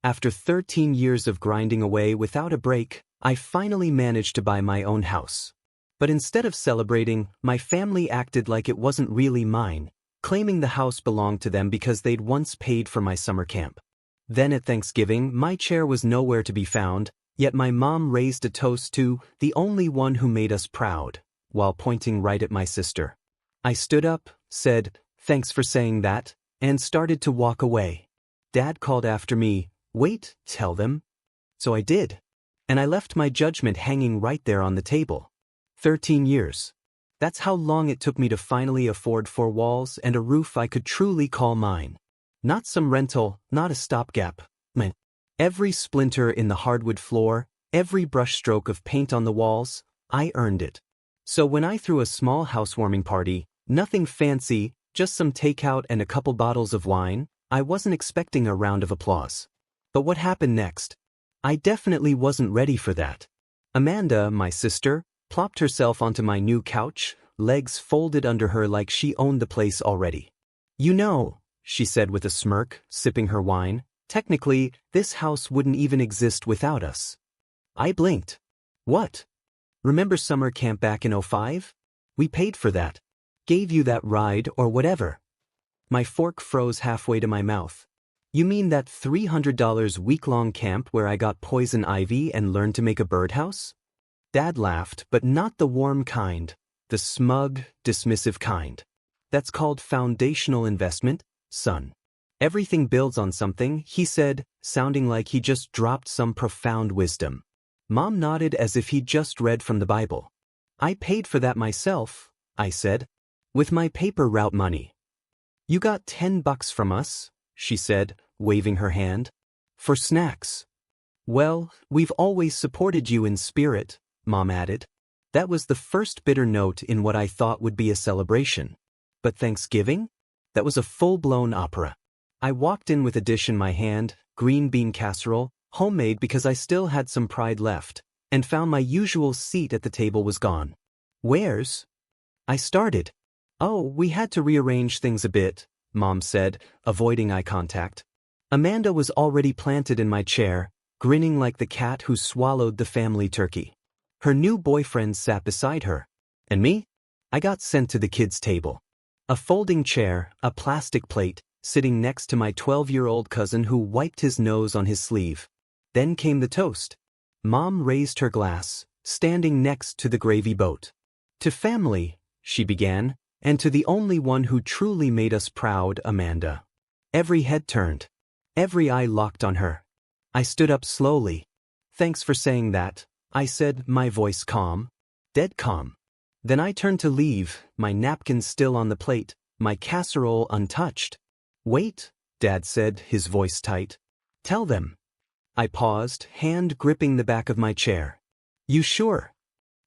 After 13 years of grinding away without a break, I finally managed to buy my own house. But instead of celebrating, my family acted like it wasn't really mine, claiming the house belonged to them because they'd once paid for my summer camp. Then at Thanksgiving, my chair was nowhere to be found, yet my mom raised a toast to the only one who made us proud, while pointing right at my sister. I stood up, said, "Thanks for saying that," and started to walk away. Dad called after me, "Wait, tell them." So I did. And I left my judgment hanging right there on the table. 13 years. That's how long it took me to finally afford 4 walls and a roof I could truly call mine. Not some rental, not a stopgap. Every splinter in the hardwood floor, every brushstroke of paint on the walls, I earned it. So when I threw a small housewarming party, nothing fancy, just some takeout and a couple bottles of wine, I wasn't expecting a round of applause. But what happened next? I definitely wasn't ready for that. Amanda, my sister, plopped herself onto my new couch, legs folded under her like she owned the place already. "You know," she said with a smirk, sipping her wine, "technically, this house wouldn't even exist without us." I blinked. "What? Remember summer camp back in '05? We paid for that. Gave you that ride or whatever." My fork froze halfway to my mouth. "You mean that $300 week-long camp where I got poison ivy and learned to make a birdhouse?" Dad laughed, but not the warm kind, the smug, dismissive kind. "That's called foundational investment, son. Everything builds on something," he said, sounding like he just dropped some profound wisdom. Mom nodded as if he'd just read from the Bible. "I paid for that myself," I said, "with my paper route money." "You got $10 from us," she said, waving her hand. "For snacks." "Well, we've always supported you in spirit," Mom added. That was the first bitter note in what I thought would be a celebration. But Thanksgiving? That was a full-blown opera. I walked in with a dish in my hand, green bean casserole, homemade because I still had some pride left, and found my usual seat at the table was gone. "Where's?" I started. "Oh, we had to rearrange things a bit," Mom said, avoiding eye contact. Amanda was already planted in my chair, grinning like the cat who swallowed the family turkey. Her new boyfriend sat beside her. And me? I got sent to the kids' table. A folding chair, a plastic plate, sitting next to my 12-year-old cousin who wiped his nose on his sleeve. Then came the toast. Mom raised her glass, standing next to the gravy boat. "To family," she began, "and to the only one who truly made us proud, Amanda." Every head turned. Every eye locked on her. I stood up slowly. "Thanks for saying that," I said, my voice calm. Dead calm. Then I turned to leave, my napkin still on the plate, my casserole untouched. "Wait," Dad said, his voice tight. "Tell them." I paused, hand gripping the back of my chair. "You sure?"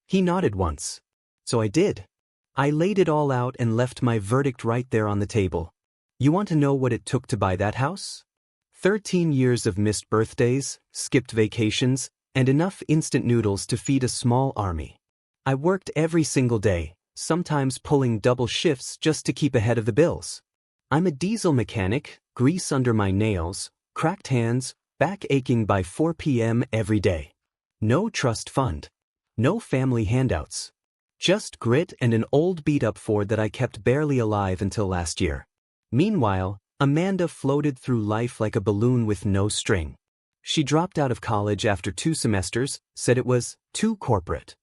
He nodded once. So I did. I laid it all out and left my verdict right there on the table. You want to know what it took to buy that house? 13 years of missed birthdays, skipped vacations, and enough instant noodles to feed a small army. I worked every single day, sometimes pulling double shifts just to keep ahead of the bills. I'm a diesel mechanic, grease under my nails, cracked hands, back aching by 4 p.m. every day. No trust fund. No family handouts. Just grit and an old beat-up Ford that I kept barely alive until last year. Meanwhile, Amanda floated through life like a balloon with no string. She dropped out of college after 2 semesters, said it was too corporate.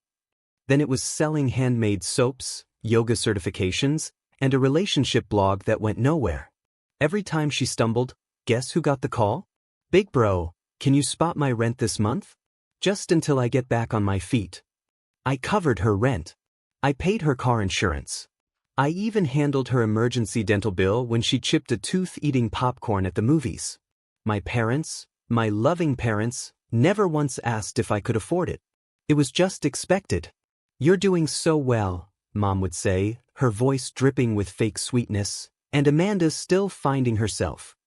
Then it was selling handmade soaps, yoga certifications, and a relationship blog that went nowhere. Every time she stumbled, guess who got the call? "Big bro, can you spot my rent this month? Just until I get back on my feet." I covered her rent. I paid her car insurance. I even handled her emergency dental bill when she chipped a tooth eating popcorn at the movies. My parents, my loving parents, never once asked if I could afford it. It was just expected. "You're doing so well," Mom would say, her voice dripping with fake sweetness, and Amanda's still finding herself.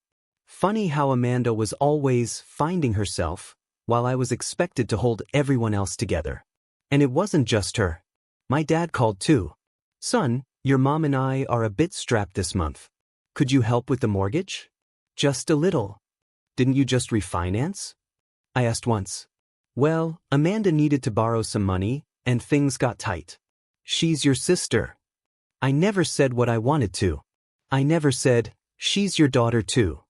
Funny how Amanda was always finding herself, while I was expected to hold everyone else together. And it wasn't just her. My dad called too. "Son, your mom and I are a bit strapped this month. Could you help with the mortgage?" "Just a little." Didn't you just refinance? I asked once. Well, Amanda needed to borrow some money, and things got tight. She's your sister. I never said what I wanted to. I never said, she's your daughter too.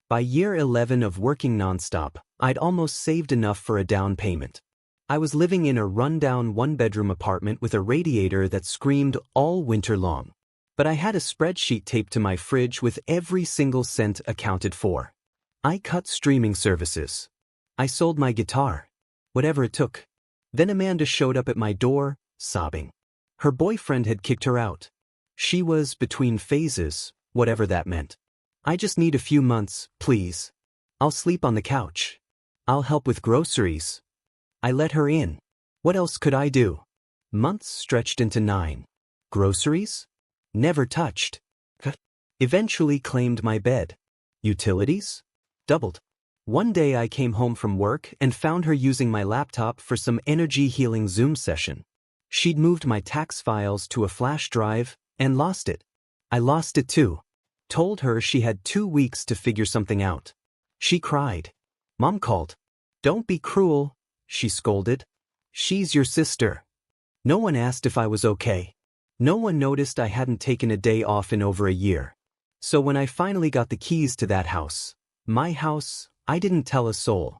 By year 11 of working nonstop, I'd almost saved enough for a down payment. I was living in a rundown one-bedroom apartment with a radiator that screamed all winter long. But I had a spreadsheet taped to my fridge with every single cent accounted for. I cut streaming services. I sold my guitar. Whatever it took. Then Amanda showed up at my door, sobbing. Her boyfriend had kicked her out. She was between phases, whatever that meant. I just need a few months, please. I'll sleep on the couch. I'll help with groceries. I let her in. What else could I do? Months stretched into 9. Groceries? Never touched. Eventually claimed my bed. Utilities? Doubled. One day I came home from work and found her using my laptop for some energy-healing Zoom session. She'd moved my tax files to a flash drive and lost it. I lost it too. Told her she had 2 weeks to figure something out. She cried. Mom called. Don't be cruel, she scolded. She's your sister. No one asked if I was okay. No one noticed I hadn't taken a day off in over a year. So when I finally got the keys to that house, my house, I didn't tell a soul.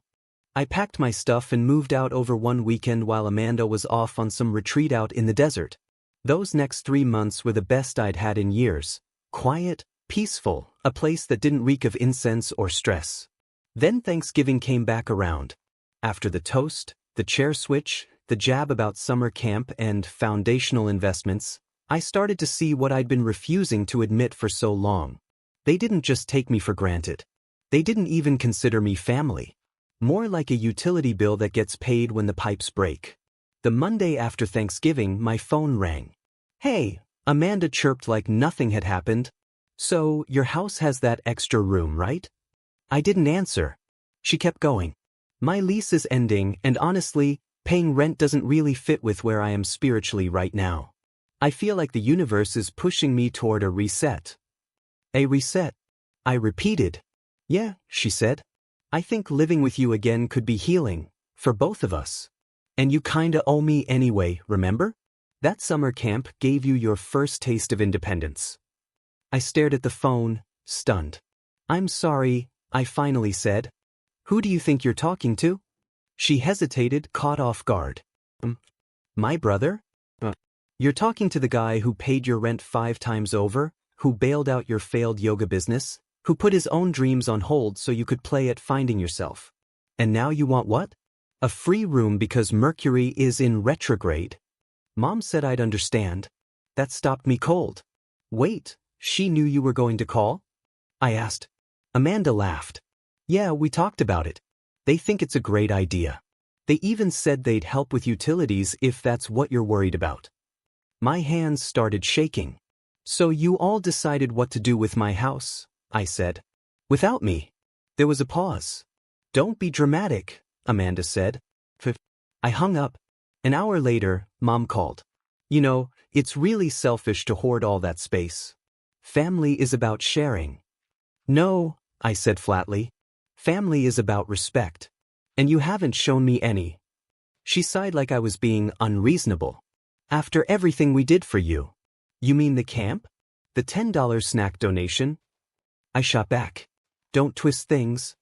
I packed my stuff and moved out over one weekend while Amanda was off on some retreat out in the desert. Those next 3 months were the best I'd had in years. Quiet, peaceful, a place that didn't reek of incense or stress. Then Thanksgiving came back around. After the toast, the chair switch, the jab about summer camp and foundational investments, I started to see what I'd been refusing to admit for so long. They didn't just take me for granted. They didn't even consider me family. More like a utility bill that gets paid when the pipes break. The Monday after Thanksgiving, my phone rang. Hey, Amanda chirped like nothing had happened. So, your house has that extra room, right? I didn't answer. She kept going. My lease is ending, and honestly, paying rent doesn't really fit with where I am spiritually right now. I feel like the universe is pushing me toward a reset. A reset? I repeated. Yeah, she said. I think living with you again could be healing, for both of us. And you kinda owe me anyway, remember? That summer camp gave you your first taste of independence. I stared at the phone, stunned. I'm sorry, I finally said. Who do you think you're talking to? She hesitated, caught off guard. My brother? You're talking to the guy who paid your rent 5 times over, who bailed out your failed yoga business, who put his own dreams on hold so you could play at finding yourself. And now you want what? A free room because Mercury is in retrograde. Mom said I'd understand. That stopped me cold. Wait, she knew you were going to call? I asked. Amanda laughed. Yeah, we talked about it. They think it's a great idea. They even said they'd help with utilities if that's what you're worried about. My hands started shaking. So you all decided what to do with my house, I said. Without me. There was a pause. Don't be dramatic, Amanda said. I hung up. An hour later, Mom called. You know, it's really selfish to hoard all that space. Family is about sharing. No, I said flatly. Family is about respect. And you haven't shown me any. She sighed like I was being unreasonable. After everything we did for you. You mean the camp? The $10 snack donation? I shot back. Don't twist things.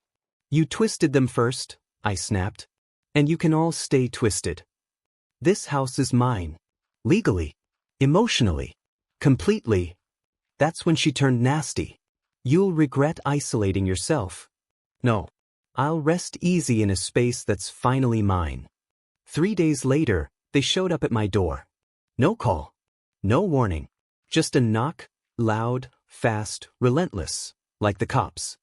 You twisted them first, I snapped. And you can all stay twisted. This house is mine. Legally. Emotionally. Completely. That's when she turned nasty. You'll regret isolating yourself. No. I'll rest easy in a space that's finally mine. 3 days later, they showed up at my door. No call. No warning. Just a knock, loud, fast, relentless, like the cops.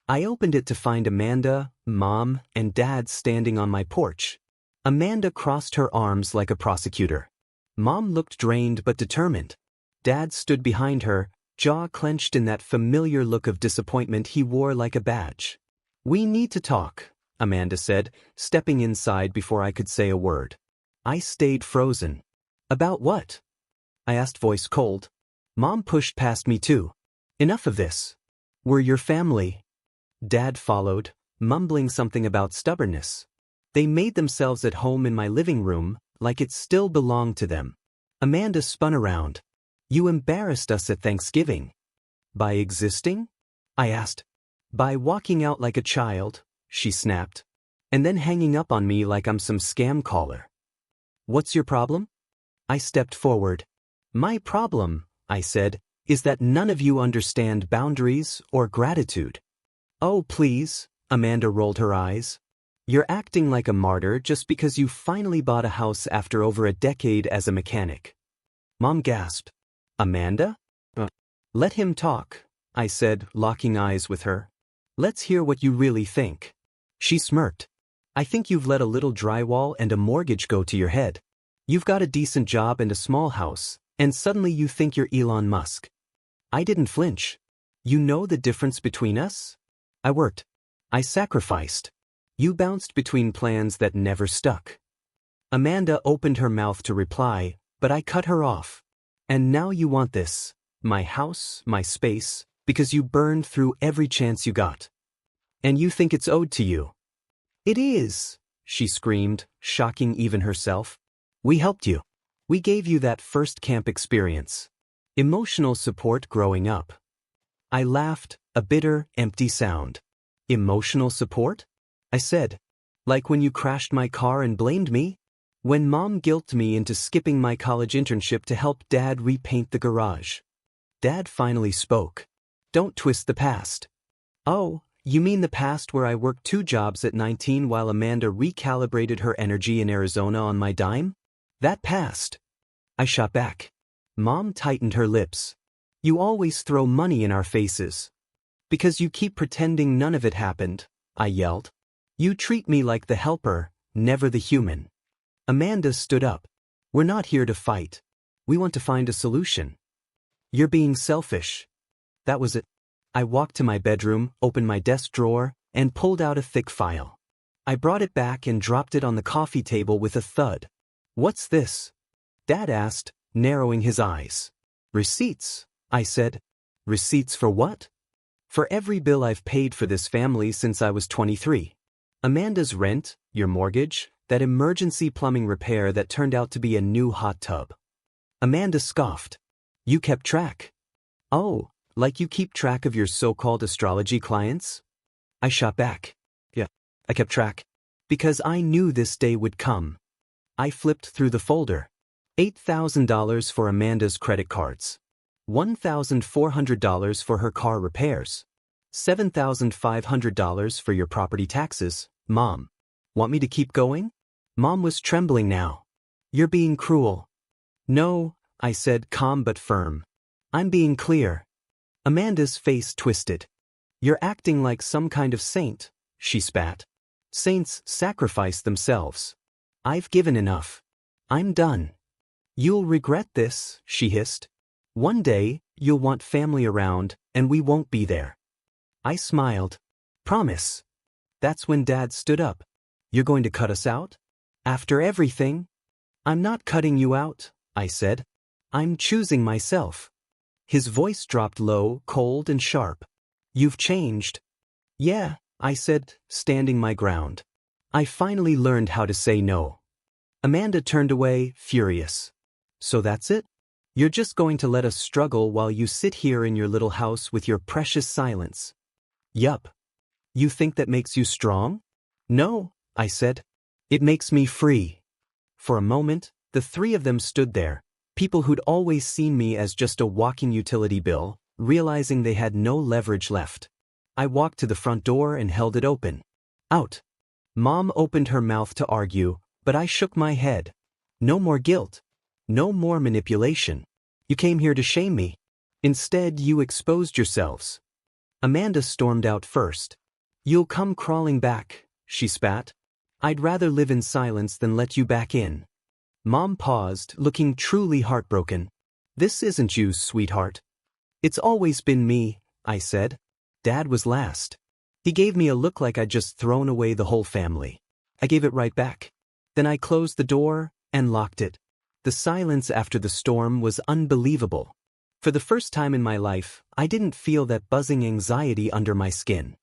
I opened it to find Amanda, Mom, and Dad standing on my porch. Amanda crossed her arms like a prosecutor. Mom looked drained but determined. Dad stood behind her, jaw clenched in that familiar look of disappointment he wore like a badge. We need to talk, Amanda said, stepping inside before I could say a word. I stayed frozen. About what? I asked, voice cold. Mom pushed past me too. Enough of this. We're your family. Dad followed, mumbling something about stubbornness. They made themselves at home in my living room, like it still belonged to them. Amanda spun around. You embarrassed us at Thanksgiving. By existing? I asked. By walking out like a child, she snapped. And then hanging up on me like I'm some scam caller. What's your problem? I stepped forward. My problem, I said, is that none of you understand boundaries or gratitude. Oh, please, Amanda rolled her eyes. You're acting like a martyr just because you finally bought a house after over a decade as a mechanic. Mom gasped. Amanda? Let him talk, I said, locking eyes with her. Let's hear what you really think. She smirked. I think you've let a little drywall and a mortgage go to your head. You've got a decent job and a small house, and suddenly you think you're Elon Musk. I didn't flinch. You know the difference between us? I worked. I sacrificed. You bounced between plans that never stuck. Amanda opened her mouth to reply, but I cut her off. And now you want this, my house, my space, because you burned through every chance you got. And you think it's owed to you. It is, she screamed, shocking even herself. We helped you. We gave you that first camp experience. Emotional support growing up. I laughed, a bitter, empty sound. Emotional support? I said. Like when you crashed my car and blamed me? When Mom guilted me into skipping my college internship to help Dad repaint the garage. Dad finally spoke. Don't twist the past. Oh, you mean the past where I worked 2 jobs at 19 while Amanda recalibrated her energy in Arizona on my dime? That past. I shot back. Mom tightened her lips. You always throw money in our faces. Because you keep pretending none of it happened, I yelled. You treat me like the helper, never the human. Amanda stood up. We're not here to fight. We want to find a solution. You're being selfish. That was it. I walked to my bedroom, opened my desk drawer, and pulled out a thick file. I brought it back and dropped it on the coffee table with a thud. What's this? Dad asked, narrowing his eyes. Receipts, I said. Receipts for what? For every bill I've paid for this family since I was 23. Amanda's rent, your mortgage, that emergency plumbing repair that turned out to be a new hot tub. Amanda scoffed. You kept track. Oh, like you keep track of your so-called astrology clients? I shot back. Yeah, I kept track. Because I knew this day would come. I flipped through the folder. $8,000 for Amanda's credit cards. $1,400 for her car repairs. $7,500 for your property taxes, Mom. Want me to keep going? Mom was trembling now. You're being cruel. No, I said, calm but firm. I'm being clear. Amanda's face twisted. You're acting like some kind of saint, she spat. Saints sacrifice themselves. I've given enough. I'm done. You'll regret this, she hissed. One day, you'll want family around, and we won't be there. I smiled. Promise. That's when Dad stood up. You're going to cut us out? After everything? I'm not cutting you out, I said. I'm choosing myself. His voice dropped low, cold and sharp. You've changed. Yeah, I said, standing my ground. I finally learned how to say no. Amanda turned away, furious. So that's it? You're just going to let us struggle while you sit here in your little house with your precious silence? Yup. You think that makes you strong? No, I said. It makes me free. For a moment, the 3 of them stood there, people who'd always seen me as just a walking utility bill, realizing they had no leverage left. I walked to the front door and held it open. Out. Mom opened her mouth to argue, but I shook my head. No more guilt. No more manipulation. You came here to shame me. Instead, you exposed yourselves. Amanda stormed out first. You'll come crawling back, she spat. I'd rather live in silence than let you back in. Mom paused, looking truly heartbroken. This isn't you, sweetheart. It's always been me, I said. Dad was last. He gave me a look like I'd just thrown away the whole family. I gave it right back. Then I closed the door and locked it. The silence after the storm was unbelievable. For the first time in my life, I didn't feel that buzzing anxiety under my skin.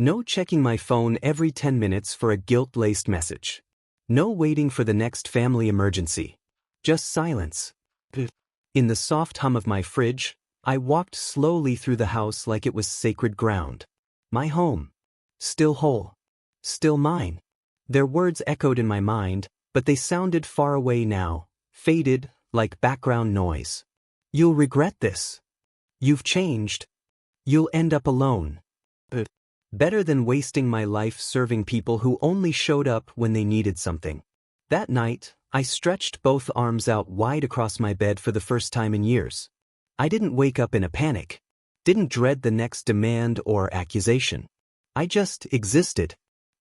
No checking my phone every 10 minutes for a guilt-laced message. No waiting for the next family emergency. Just silence. In the soft hum of my fridge, I walked slowly through the house like it was sacred ground. My home. Still whole. Still mine. Their words echoed in my mind, but they sounded far away now, faded, like background noise. You'll regret this. You've changed. You'll end up alone. Better than wasting my life serving people who only showed up when they needed something. That night, I stretched both arms out wide across my bed for the first time in years. I didn't wake up in a panic. Didn't dread the next demand or accusation. I just existed.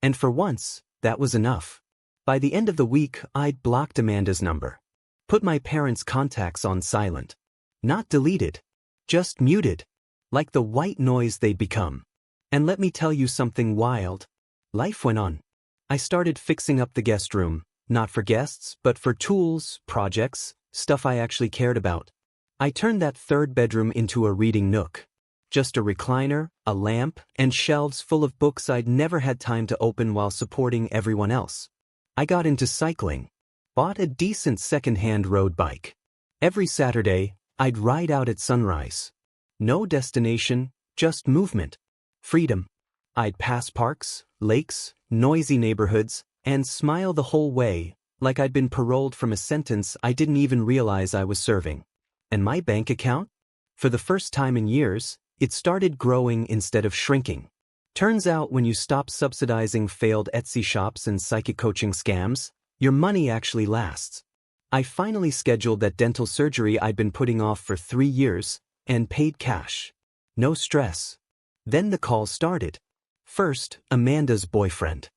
And for once, that was enough. By the end of the week, I'd blocked Amanda's number. Put my parents' contacts on silent. Not deleted. Just muted. Like the white noise they'd become. And let me tell you something wild. Life went on. I started fixing up the guest room, not for guests, but for tools, projects, stuff I actually cared about. I turned that third bedroom into a reading nook. Just a recliner, a lamp, and shelves full of books I'd never had time to open while supporting everyone else. I got into cycling. Bought a decent second-hand road bike. Every Saturday, I'd ride out at sunrise. No destination, just movement. Freedom. I'd pass parks, lakes, noisy neighborhoods, and smile the whole way, like I'd been paroled from a sentence I didn't even realize I was serving. And my bank account? For the first time in years, it started growing instead of shrinking. Turns out when you stop subsidizing failed Etsy shops and psychic coaching scams, your money actually lasts. I finally scheduled that dental surgery I'd been putting off for 3 years, and paid cash. No stress. Then the calls started. First, Amanda's boyfriend.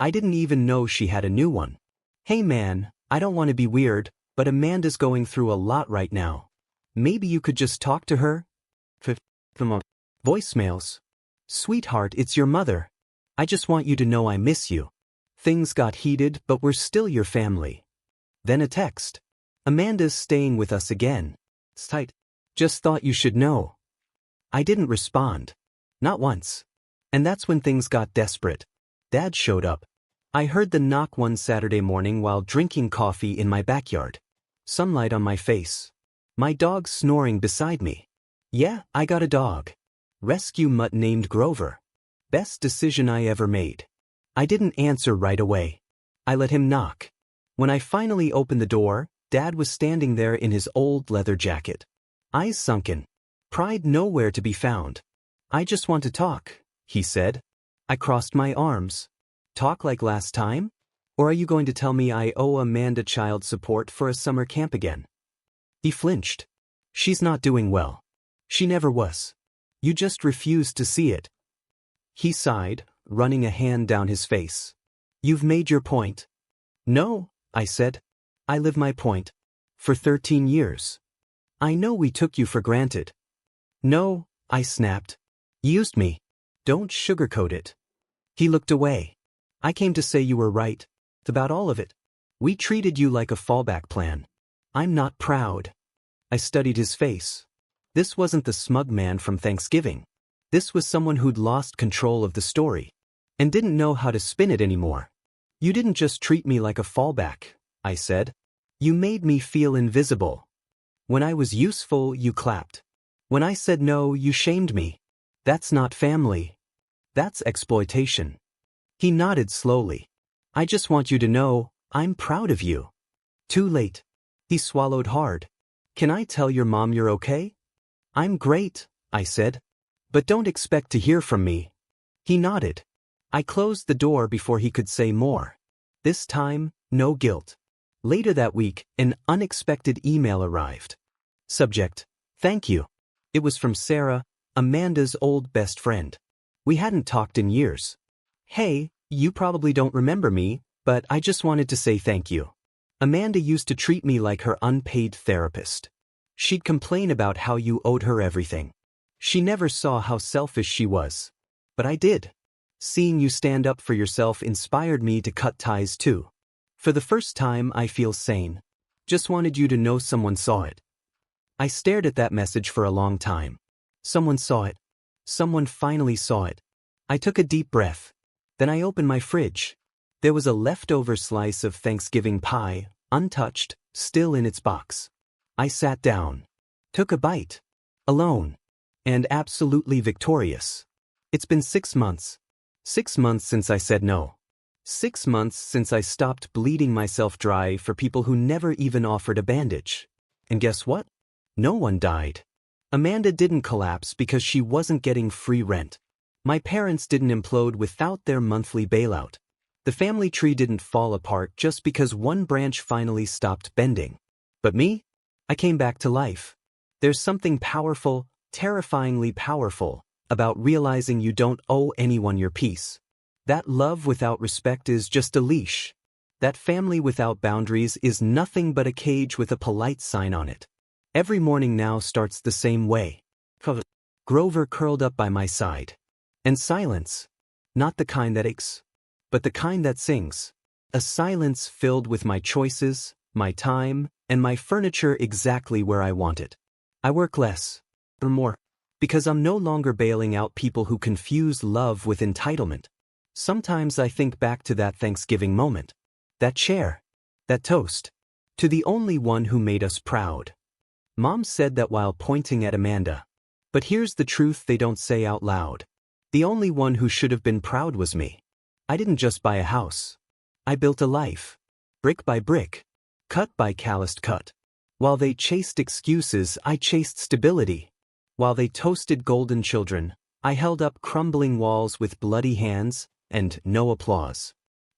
I didn't even know she had a new one. Hey man, I don't want to be weird, but Amanda's going through a lot right now. Maybe you could just talk to her? Voicemails. Sweetheart, it's your mother. I just want you to know I miss you. Things got heated, but we're still your family. Then a text. Amanda's staying with us again. It's tight. Just thought you should know. I didn't respond. Not once. And that's when things got desperate. Dad showed up. I heard the knock one Saturday morning while drinking coffee in my backyard. Sunlight on my face. My dog snoring beside me. Yeah, I got a dog. Rescue mutt named Grover. Best decision I ever made. I didn't answer right away. I let him knock. When I finally opened the door, Dad was standing there in his old leather jacket. Eyes sunken. Pride nowhere to be found. I just want to talk, he said. I crossed my arms. Talk like last time? Or are you going to tell me I owe Amanda child support for a summer camp again? He flinched. She's not doing well. She never was. You just refused to see it. He sighed, running a hand down his face. You've made your point. No, I said. I live my point. For 13 years. I know we took you for granted. No, I snapped. Used me. Don't sugarcoat it. He looked away. I came to say you were right. About all of it. We treated you like a fallback plan. I'm not proud. I studied his face. This wasn't the smug man from Thanksgiving. This was someone who'd lost control of the story. And didn't know how to spin it anymore. You didn't just treat me like a fallback, I said. You made me feel invisible. When I was useful, you clapped. When I said no, you shamed me. That's not family. That's exploitation. He nodded slowly. I just want you to know, I'm proud of you. Too late. He swallowed hard. Can I tell your mom you're okay? I'm great, I said. But don't expect to hear from me. He nodded. I closed the door before he could say more. This time, no guilt. Later that week, an unexpected email arrived. Subject: Thank you. It was from Sarah, Amanda's old best friend. We hadn't talked in years. Hey, you probably don't remember me, but I just wanted to say thank you. Amanda used to treat me like her unpaid therapist. She'd complain about how you owed her everything. She never saw how selfish she was. But I did. Seeing you stand up for yourself inspired me to cut ties too. For the first time, I feel sane. Just wanted you to know someone saw it. I stared at that message for a long time. Someone saw it. Someone finally saw it. I took a deep breath. Then I opened my fridge. There was a leftover slice of Thanksgiving pie, untouched, still in its box. I sat down. Took a bite. Alone. And absolutely victorious. It's been 6 months. 6 months since I said no. 6 months since I stopped bleeding myself dry for people who never even offered a bandage. And guess what? No one died. Amanda didn't collapse because she wasn't getting free rent. My parents didn't implode without their monthly bailout. The family tree didn't fall apart just because one branch finally stopped bending. But me? I came back to life. There's something powerful, terrifyingly powerful, about realizing you don't owe anyone your peace. That love without respect is just a leash. That family without boundaries is nothing but a cage with a polite sign on it. Every morning now starts the same way. Grover curled up by my side. And silence. Not the kind that aches, but the kind that sings. A silence filled with my choices, my time, and my furniture exactly where I want it. I work less, or more, because I'm no longer bailing out people who confuse love with entitlement. Sometimes I think back to that Thanksgiving moment. That chair. That toast. To the only one who made us proud. Mom said that while pointing at Amanda. But here's the truth they don't say out loud. The only one who should have been proud was me. I didn't just buy a house. I built a life. Brick by brick. Cut by calloused cut. While they chased excuses, I chased stability. While they toasted golden children, I held up crumbling walls with bloody hands and no applause.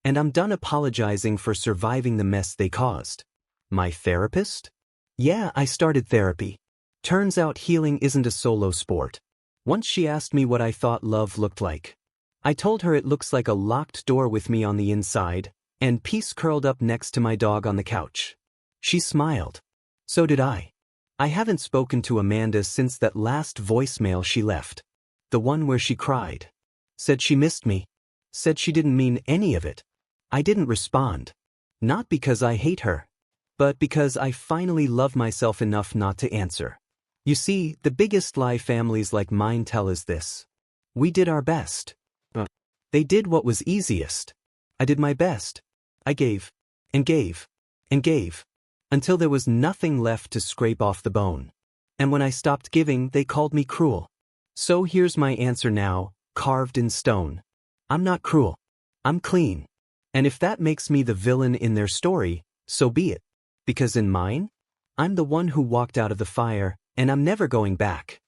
And I'm done apologizing for surviving the mess they caused. My therapist? Yeah, I started therapy. Turns out healing isn't a solo sport. Once she asked me what I thought love looked like. I told her it looks like a locked door with me on the inside, and peace curled up next to my dog on the couch. She smiled. So did I. I haven't spoken to Amanda since that last voicemail she left. The one where she cried. Said she missed me. Said she didn't mean any of it. I didn't respond. Not because I hate her, but because I finally love myself enough not to answer. You see, the biggest lie families like mine tell is this. We did our best. They did what was easiest. I did my best. I gave, and gave, and gave, until there was nothing left to scrape off the bone. And when I stopped giving, they called me cruel. So here's my answer now, carved in stone. I'm not cruel. I'm clean. And if that makes me the villain in their story, so be it. Because in mine, I'm the one who walked out of the fire, and I'm never going back.